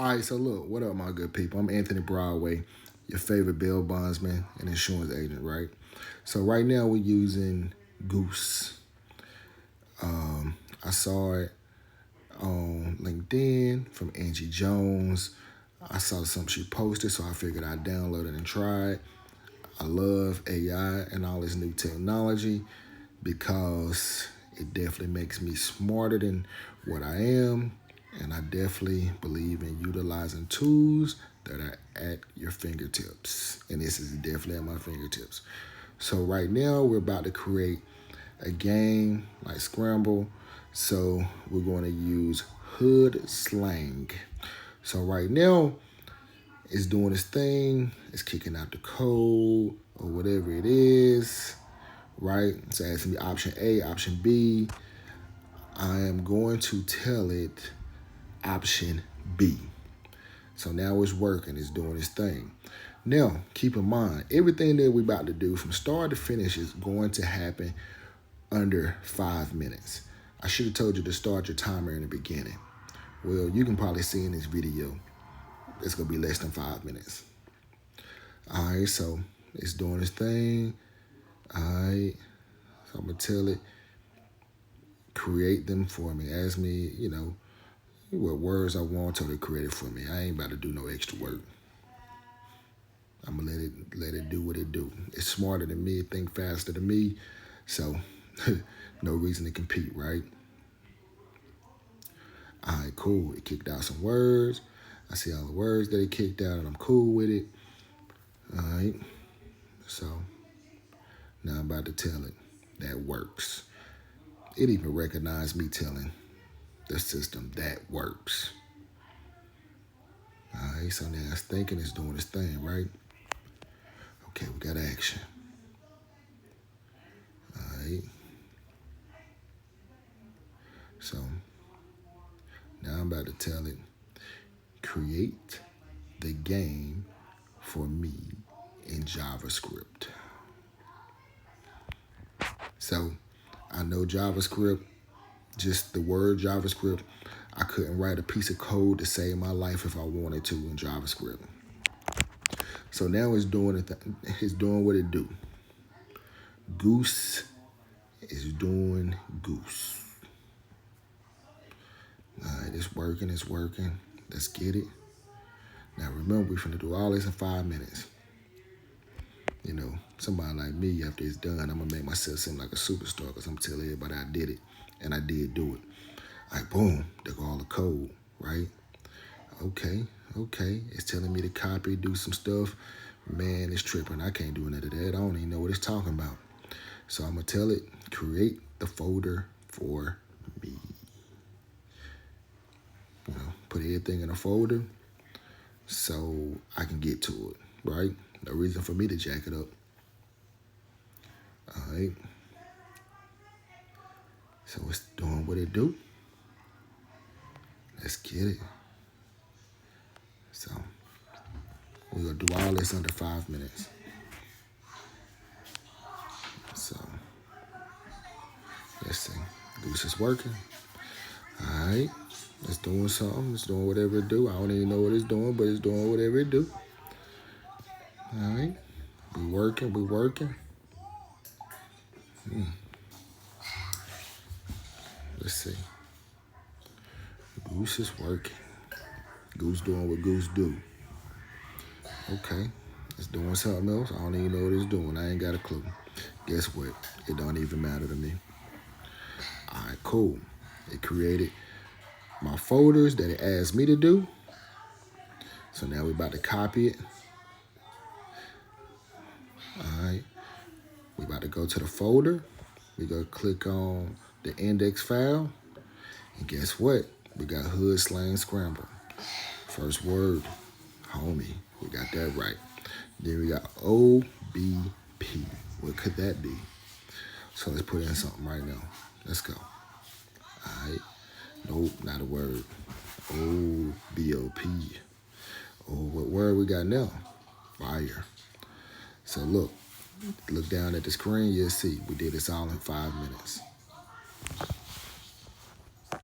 All right, so look, what up, my good people? I'm Anthony Broadway, your favorite bail bondsman and insurance agent, right? So right now we're using Goose. I saw it on LinkedIn from Angie Jones. I saw something she posted, so I figured I'd download it and try it. I love AI and all this new technology because it definitely makes me smarter than what I am. And I definitely believe in utilizing tools that are at your fingertips. And this is definitely at my fingertips. So right now we're about to create a game like Scramble. So we're going to use hood slang. So right now it's doing its thing. It's kicking out the code or whatever it is, right? It's asking me option A, option B. I am going to tell it option B. So now it's working, it's doing its thing. Now, keep in mind, everything that we're about to do from start to finish is going to happen under 5 minutes. I should have told you to start your timer in the beginning. Well, you can probably see in this video, it's gonna be less than 5 minutes. All right, so it's doing its thing. All right, so I'm gonna tell it, create them for me. Ask me, what words I want to create it for me. I ain't about to do no extra work. I'm gonna let it do what it do. It's smarter than me, it think faster than me, so no reason to compete, right? All right, cool. It kicked out some words. I see all the words that it kicked out, and I'm cool with it. All right, so now I'm about to tell it that works. It even recognized me telling the system that works. All right, so now it's thinking it's doing its thing, right? Okay, we got action. All right. So now I'm about to tell it, create the game for me in JavaScript. So I know JavaScript, just the word JavaScript. I couldn't write a piece of code to save my life if I wanted to in JavaScript. So now it's doing it's doing what it do. Goose is doing Goose. All right, it's working, it's working. Let's get it. Now remember, we're finna do all this in 5 minutes. Somebody like me, after it's done, I'm gonna make myself seem like a superstar because I'm telling everybody I did it, and I did do it. Like, boom, there go all the code, right? Okay. It's telling me to copy, do some stuff. Man, it's tripping. I can't do none of that. I don't even know what it's talking about. So I'm gonna tell it, create the folder for me. Put everything in a folder so I can get to it, right? No reason for me to jack it up. All right. So it's doing what it do. Let's get it. So we're gonna do all this under 5 minutes. So let's see. Goose is working. All right. It's doing something. It's doing whatever it do. I don't even know what it's doing, but it's doing whatever it do. All right. We working. Let's see. Goose is working. Goose doing what Goose do. Okay. It's doing something else. I don't even know what it's doing. I ain't got a clue. Guess what? It don't even matter to me. All right, cool. It created my folders that it asked me to do. So now we're about to copy it. All right. We're about to go to the folder. We're going to click on the index file. And guess what? We got hood slang scramble. First word, homie. We got that right. Then we got OBP. What could that be? So let's put in something right now. Let's go. All right. Nope, not a word. OBOP. Oh, what word we got now? Fire. So look down at the screen. You'll see we did this all in 5 minutes.